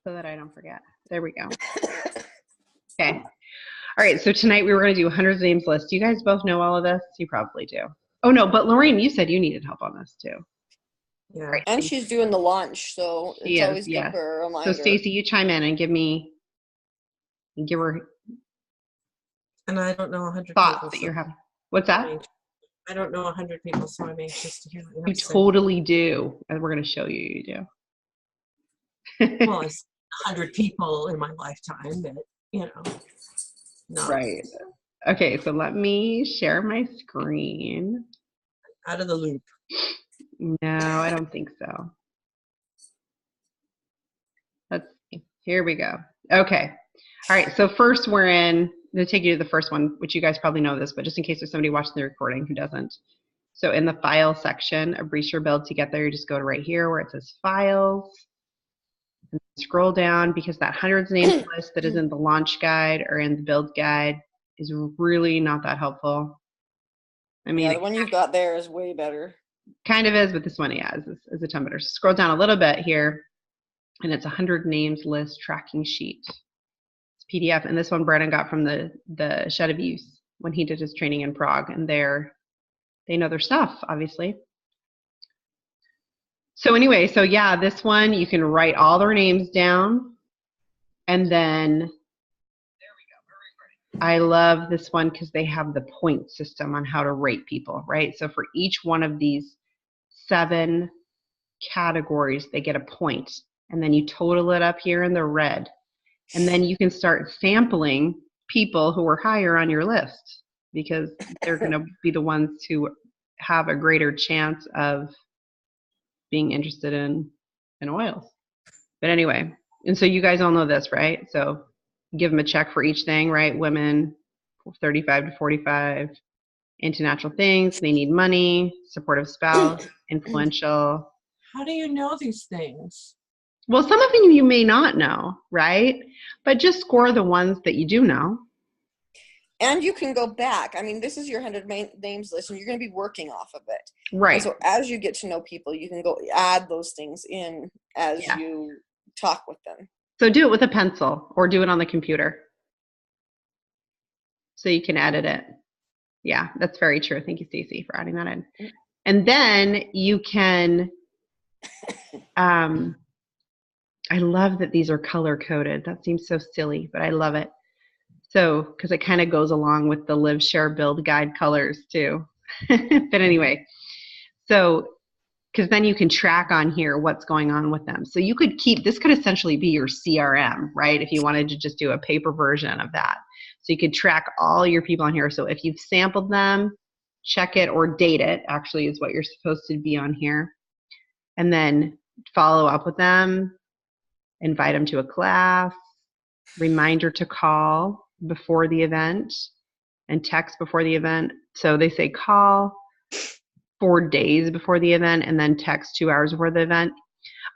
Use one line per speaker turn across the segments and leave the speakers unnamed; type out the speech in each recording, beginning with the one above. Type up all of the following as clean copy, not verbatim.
so that I don't forget. There we go. Okay. All right. So tonight we were going to do 100 names list. Do you guys both know all of this? You probably do. Oh, no. But Lorraine, you said you needed help on this too.
Yeah.
Right.
And she's doing the launch, so it's always good for a reminder.
So Stacy, you chime in and give her
And I don't know 100
thoughts
people.
that you're having. What's that?
I don't know 100 people, so I'm anxious to hear what you have to say.
Totally do. And we're going to show you do.
Well, it's 100 people in my lifetime, but, not
right. Okay, so let me share my screen.
Out of the loop.
No, I don't think so. Let's see. Here we go. Okay. All right, so first I'm going to take you to the first one, which you guys probably know this, but just in case there's somebody watching the recording who doesn't. So in the file section of Breach Your Build to get there, you just go to right here where it says files. And scroll down because that hundreds names list that is in the launch guide or in the build guide is really not that helpful. I mean,
the one you've got there is way better.
Kind of is, but this one, is a ton better. So scroll down a little bit here, and it's 100 names list tracking sheet. It's PDF, and this one Brandon got from the Shed of Use when he did his training in Prague, and they know their stuff, obviously. So anyway, so yeah, this one, you can write all their names down, and then I love this one because they have the point system on how to rate people, right? So for each one of these 7 categories, they get a point, and then you total it up here in the red, and then you can start sampling people who are higher on your list because they're going to be the ones who have a greater chance of being interested in oils. But anyway, and so you guys all know this, right? So give them a check for each thing, right? Women 35 to 45, into natural things, they need money, supportive spouse, influential.
How do you know these things?
Well, some of them you may not know, right? But just score the ones that you do know.
And you can go back. I mean, this is your 100 names list, and you're going to be working off of it.
Right.
And so as you get to know people, you can go add those things in as you talk with them.
So do it with a pencil or do it on the computer so you can edit it. Yeah, that's very true. Thank you, Stacy, for adding that in. And then you can, I love that these are color coded. That seems so silly, but I love it. So, because it kind of goes along with the Live, Share, Build guide colors too. But anyway, so, because then you can track on here what's going on with them. So you could this could essentially be your CRM, right? If you wanted to just do a paper version of that. So you could track all your people on here. So if you've sampled them, check it or date it, actually is what you're supposed to be on here. And then follow up with them, invite them to a class, reminder to call before the event, and text before the event. So they say call 4 days before the event and then text 2 hours before the event.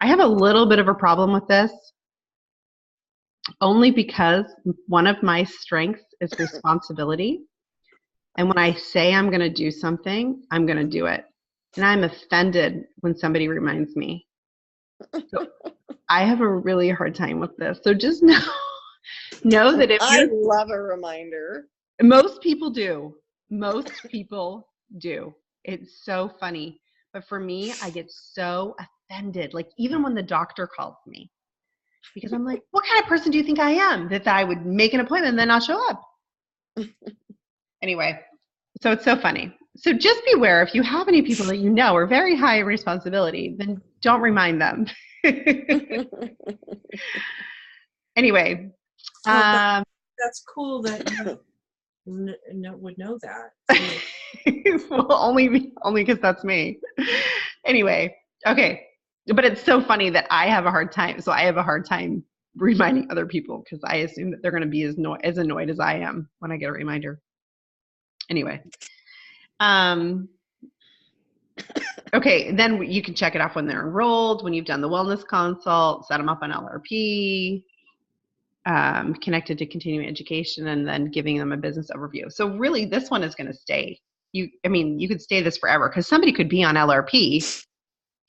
I have a little bit of a problem with this, only because one of my strengths is responsibility. And when I say I'm going to do something, I'm going to do it. And I'm offended when somebody reminds me. So I have a really hard time with this. So just know that if
I love a reminder.
Most people do. Most people do. It's so funny. But for me, I get so offended. Like even when the doctor calls me, because I'm like, what kind of person do you think I am that I would make an appointment and then not show up? Anyway, so it's so funny. So just beware if you have any people that you know are very high in responsibility, then don't remind them. Anyway.
That's cool that you would know that.
Well, only because that's me. Anyway, okay. But it's so funny that I have a hard time. So I have a hard time reminding other people because I assume that they're going to be as annoyed as I am when I get a reminder. Anyway. Okay, then you can check it off when they're enrolled, when you've done the wellness consult, set them up on LRP, connected to continuing education, and then giving them a business overview. So really, this one is going to stay. You could stay this forever because somebody could be on LRP,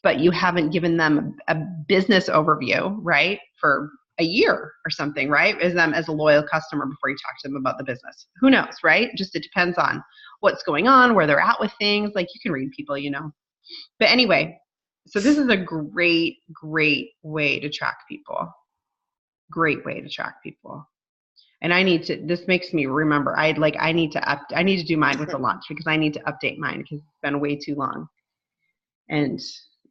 but you haven't given them a business overview, right, for a year or something, right? As them as a loyal customer before you talk to them about the business. Who knows, right? Just it depends on what's going on, where they're at with things. Like you can read people, you know. But anyway, so this is a great, great way to track people. Great way to track people. And this makes me remember, I need to do mine with the launch because I need to update mine because it's been way too long. And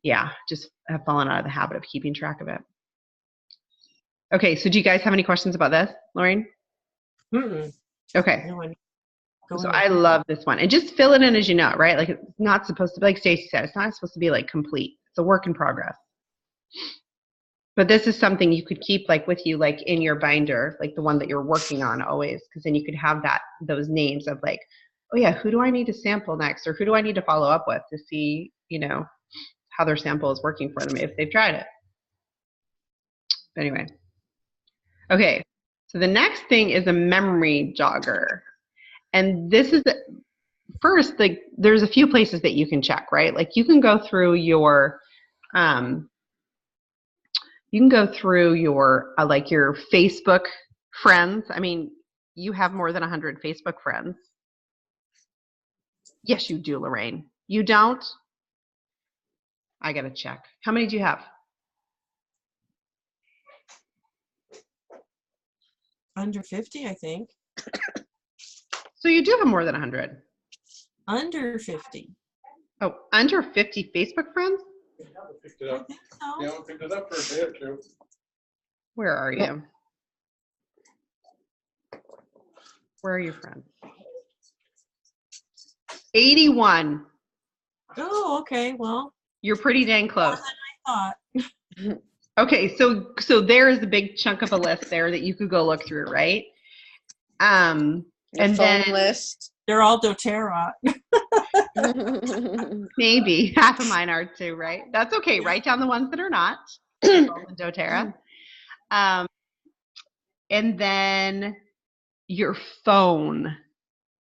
yeah, just have fallen out of the habit of keeping track of it. Okay, so do you guys have any questions about this, Lorraine?
Mm-mm.
Okay.
No one.
So I love this one. And just fill it in as you know, right? Like it's not supposed to be, like Stacey said, it's not supposed to be like complete. It's a work in progress. But this is something you could keep like with you, like in your binder, like the one that you're working on always, because then you could have those names of like, oh yeah, who do I need to sample next? Or who do I need to follow up with to see, you know, how their sample is working for them if they've tried it. But anyway. Okay, so the next thing is a memory jogger. And this is first, like there's a few places that you can check, right? Like you can go through your like your Facebook friends. I mean, you have more than 100 Facebook friends. Yes, you do, Lorraine. You don't? I gotta check. How many do you have?
Under 50, I think.
So you do have more than 100.
Under 50.
Oh, under 50 Facebook friends?
I picked it up.
I think so.
Yeah, I picked it up for a day or two.
Where are you? Where are your friends? 81.
Oh, okay. Well,
You're pretty dang close.
I thought.
Okay, so there is a big chunk of a list there that you could go look through, right?
Your
And
phone
then
list.
They're all doTERRA.
maybe half of mine are too, right? That's okay. Write down the ones that are not. doTERRA. And then your phone.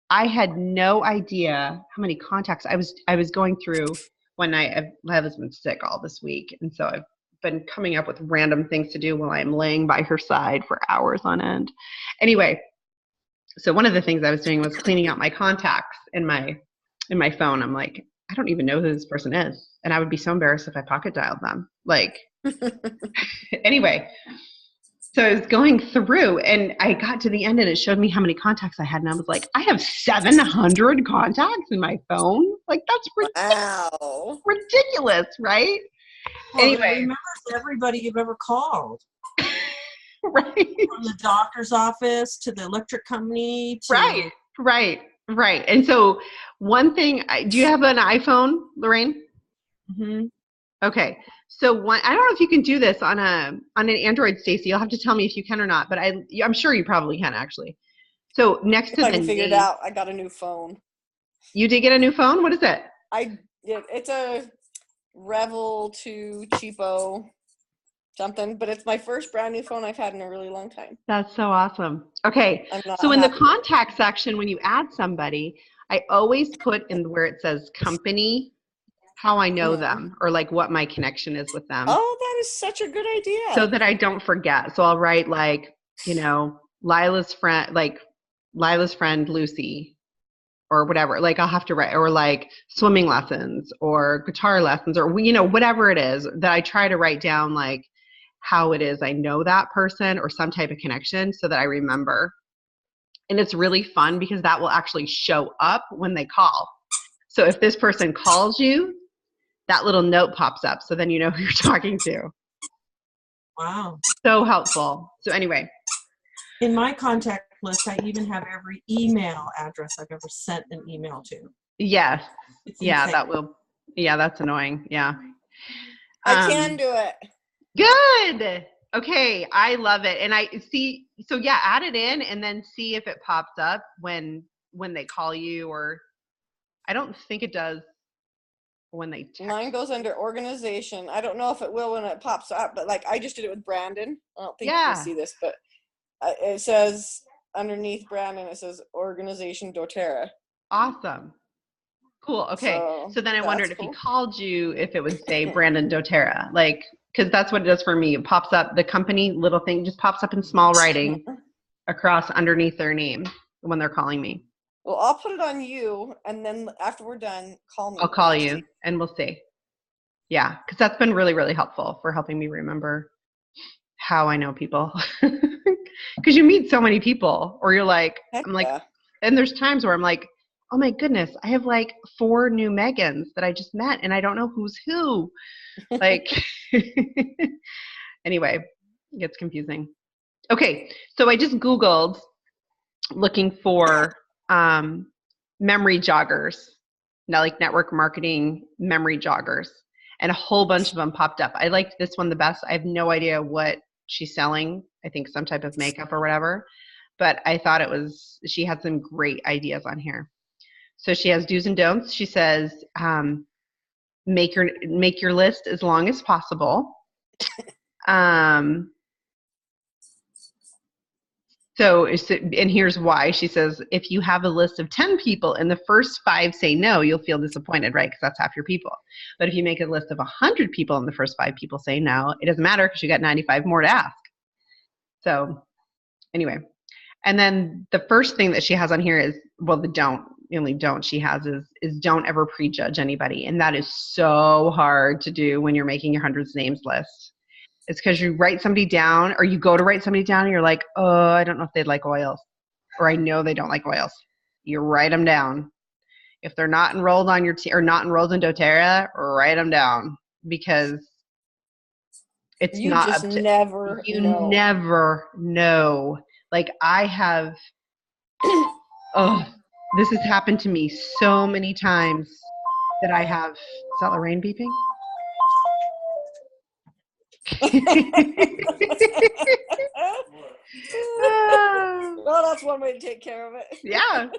I had no idea how many contacts I was going through one night. My husband's been sick all this week, and so I've been coming up with random things to do while I'm laying by her side for hours on end. Anyway, so one of the things I was doing was cleaning out my contacts in my phone. I'm like, I don't even know who this person is, and I would be so embarrassed if I pocket dialed them. Like, anyway. So I was going through and I got to the end and it showed me how many contacts I had. And I was like, I have 700 contacts in my phone. Like, that's
Wow.
ridiculous, right?
Well,
Anyway.
it remembers everybody you've ever called.
Right.
From the doctor's office to the electric company. To
Right. And so one thing, do you have an iPhone, Lorraine?
Mm-hmm.
Okay. So I don't know if you can do this on an Android, Stacey. You'll have to tell me if you can or not, but I'm sure you probably can actually. So next to
If I
the
can figure it
name,
out, I got a new phone.
You did get a new phone? What is it?
It's a Revel 2 cheapo something, but it's my first brand new phone I've had in a really long time.
That's so awesome. Okay.
I'm not
So in the
happy.
contact section, when you add somebody, I always put in where it says company, how I know them, or like what my connection is with them.
Oh, that is such a good idea.
So that I don't forget. So I'll write like, you know, Lila's friend Lucy, or whatever. Like I'll have to write, or like swimming lessons or guitar lessons, or, you know, whatever it is that I try to write down, like how it is I know that person or some type of connection so that I remember. And it's really fun because that will actually show up when they call. So if this person calls you, that little note pops up. So then you know who you're talking to.
Wow.
So helpful. So anyway.
In my contact list, I even have every email address I've ever sent an email to.
Yes.
It's
Yeah,
insane.
that's annoying. Yeah.
I can do it.
Good. Okay. I love it. And I see, so yeah, add it in and then see if it pops up when they call you, or I don't think it does when they text.
Mine goes under organization. I don't know if it will when it pops up, but like I just did it with Brandon. I don't think you can see this, but it says underneath Brandon, it says organization doTERRA.
Awesome. Cool. Okay. So then I wondered if he called you, if it would say Brandon doTERRA, like, because that's what it does for me. It pops up, the company little thing just pops up in small writing across underneath their name when they're calling me.
Well, I'll put it on you, and then after we're done, call me.
I'll call you and we'll see. Yeah, because that's been really, really helpful for helping me remember how I know people. Because you meet so many people, or you're like,
Heck
I'm like,
yeah.
and there's times where I'm like, oh my goodness, I have like 4 new Megans that I just met and I don't know who's who. Like, anyway, it gets confusing. Okay, so I just Googled looking for memory joggers, now like network marketing memory joggers, and a whole bunch of them popped up. I liked this one the best. I have no idea what she's selling. I think some type of makeup or whatever, but I thought she had some great ideas on here. So she has do's and don'ts. She says, make your list as long as possible. And here's why. She says, if you have a list of 10 people and the first 5 say no, you'll feel disappointed, right? Because that's half your people. But if you make a list of 100 people and the first 5 people say no, it doesn't matter because you got 95 more to ask. So anyway, and then the first thing that she has on here is, well, the only don't she has is don't ever prejudge anybody. And that is so hard to do when you're making your hundreds names list. It's because you write somebody down, or you go to write somebody down and you're like, oh, I don't know if they'd like oils, or I know they don't like oils. You write them down. If they're not enrolled on your team or not enrolled in doTERRA, write them down, because it's
You
not
just
up to
never
you.
know.
Never know. Like I have, this has happened to me so many times that I have. Is that Lorraine beeping?
Well, that's one way to take care of it.
Yeah.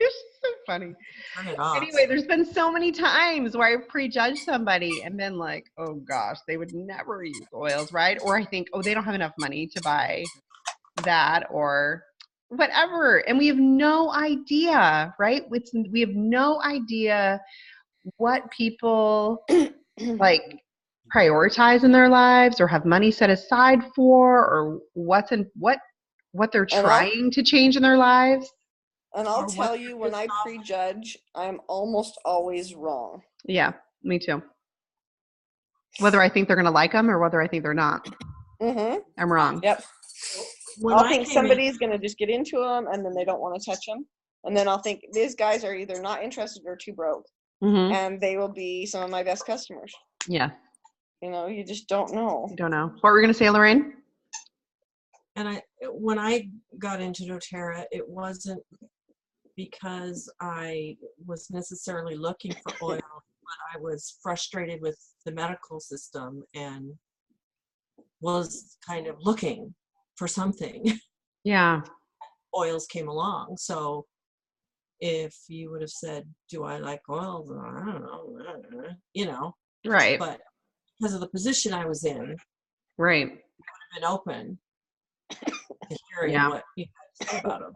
It's so funny.
Turn it off.
Anyway, there's been so many times where I prejudge somebody and then like, oh gosh, they would never use oils, right? Or I think, oh, they don't have enough money to buy that or whatever. And we have no idea, right? We have no idea what people like prioritize in their lives or have money set aside for, or what they're trying to change in their lives.
And I'll tell you, when I prejudge, I'm almost always wrong.
Yeah, me too. Whether I think they're going to like them or whether I think they're not.
Mm-hmm.
I'm wrong.
Yep. I'll think somebody's going to just get into them and then they don't want to touch them. And then I'll think these guys are either not interested or too broke.
Mm-hmm.
And they will be some of my best customers.
Yeah.
You know, you just don't know.
You don't know. What were you going to say, Lorraine?
And when I got into doTERRA, it wasn't because I was necessarily looking for oil, but I was frustrated with the medical system and was kind of looking for something.
Yeah.
Oils came along. So if you would have said, do I like oils? I don't know, you know.
Right.
But because of the position I was in,
right,
I would have been open to hearing what you had to say about them.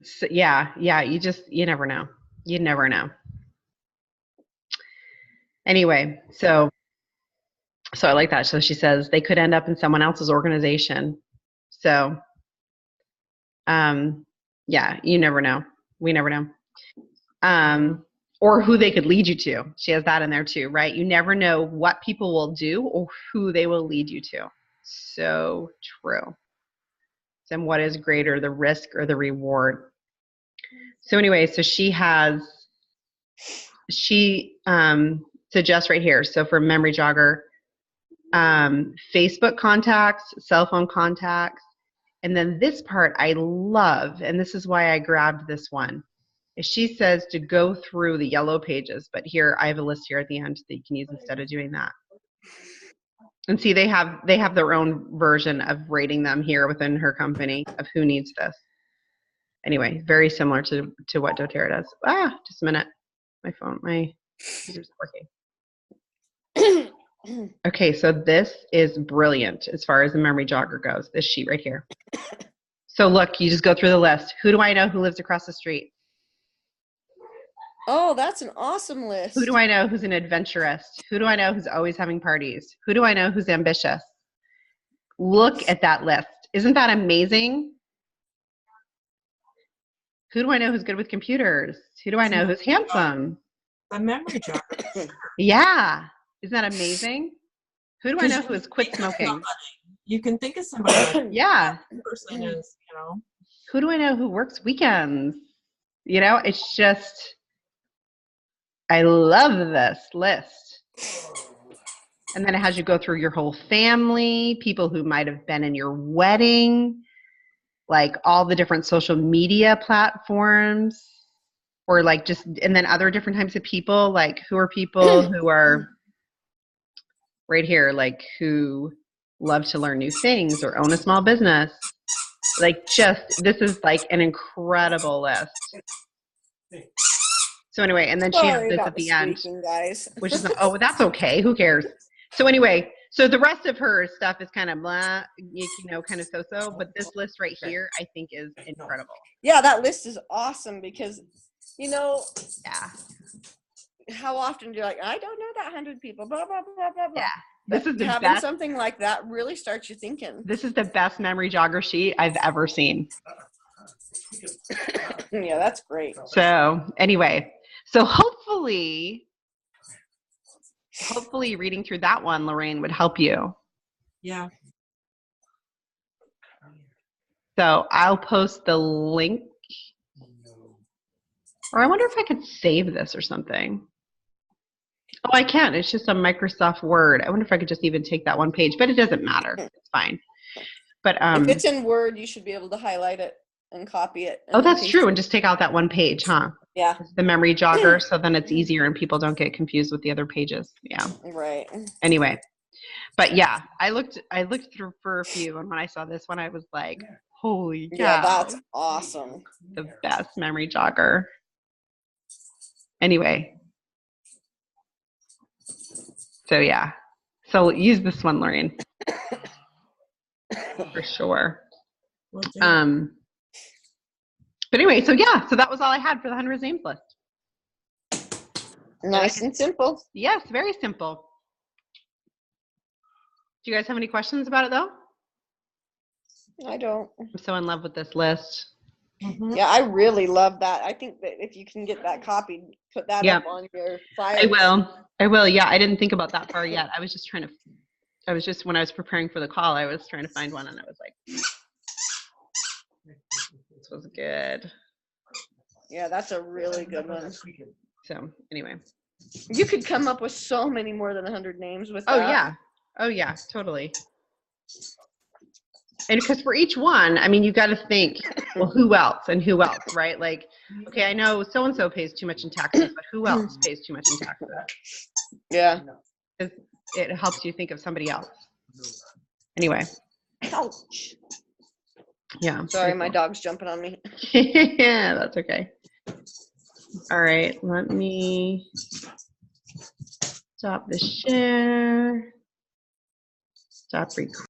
So, yeah, you never know. You never know. Anyway, so I like that. So she says they could end up in someone else's organization. So, yeah, you never know. We never know. Or who they could lead you to. She has that in there too, right? You never know what people will do or who they will lead you to. So true. And what is greater, the risk or the reward? So anyway, so she suggests right here. So for memory jogger, Facebook contacts, cell phone contacts, and then this part I love, and this is why I grabbed this one. She says to go through the yellow pages, but here I have a list here at the end that you can use instead of doing that. And see, they have their own version of rating them here within her company of who needs this. Anyway, very similar to what doTERRA does. Just a minute. My computer's working. Okay, so this is brilliant as far as the memory jogger goes, this sheet right here. So look, you just go through the list. Who do I know who lives across the street?
Oh, that's an awesome list.
Who do I know who's an adventurist? Who do I know who's always having parties? Who do I know who's ambitious? Look at that list. Isn't that amazing? Who do I know who's good with computers? Who do I know who's handsome?
A memory jogger.
Yeah. Isn't that amazing? Who do I know who has quit smoking?
You can think of somebody like
Yeah.
that person is, you know.
Who do I know who works weekends? You know, it's just, I love this list. And then it has you go through your whole family, people who might have been in your wedding, like all the different social media platforms, or like just, and then other different types of people, like who are people who are right here, like who love to learn new things or own a small business. Like just, this is like an incredible list. So anyway, and then she has this at the end,
guys.
which is, oh, that's okay. Who cares? So anyway, so the rest of her stuff is kind of blah, you know, kind of so-so, but this list right here, I think is incredible.
Yeah, that list is awesome because, you know,
Yeah.
how often do you like, I don't know that 100 people, blah, blah, blah, blah, blah.
Yeah. This is the
having
best.
something like that really starts you thinking.
This is the best memory jogger sheet I've ever seen.
Yeah, that's great.
So anyway, so hopefully reading through that one, Lorraine, would help you.
Yeah.
So I'll post the link. Or I wonder if I could save this or something. Oh, I can. It's just a Microsoft Word. I wonder if I could just even take that one page, but it doesn't matter. It's fine. But
if it's in Word, you should be able to highlight it and copy it.
Oh, that's true. And just take out that one page, huh?
Yeah.
It's the memory jogger, so then it's easier and people don't get confused with the other pages. Yeah.
Right.
Anyway, but yeah, I looked through for a few, and when I saw this one, I was like, holy cow.
Yeah, that's awesome.
The best memory jogger. Anyway. So yeah. So use this one, Lorraine. For sure. But anyway, so yeah, so that was all I had for the 100 names list.
Nice and simple.
Yes, very simple. Do you guys have any questions about it though?
I don't.
I'm so in love with this list.
Mm-hmm.
Yeah, I really love that. I think that if you can get that copied, put that up on your file.
I will. Yeah, I didn't think about that far yet. I was just when I was preparing for the call, I was trying to find one and I was like, this was good.
Yeah, that's a really good one.
So anyway.
You could come up with so many more than 100 names with that.
Oh yeah, totally. And because for each one, I mean, you got to think, well, who else, right? Like, okay, I know so-and-so pays too much in taxes, but who else pays too much in taxes?
Yeah.
It helps you think of somebody else. Anyway.
Ouch.
Yeah.
Sorry, my dog's jumping on me.
Yeah, that's okay. All right, let me stop the share. Stop recording.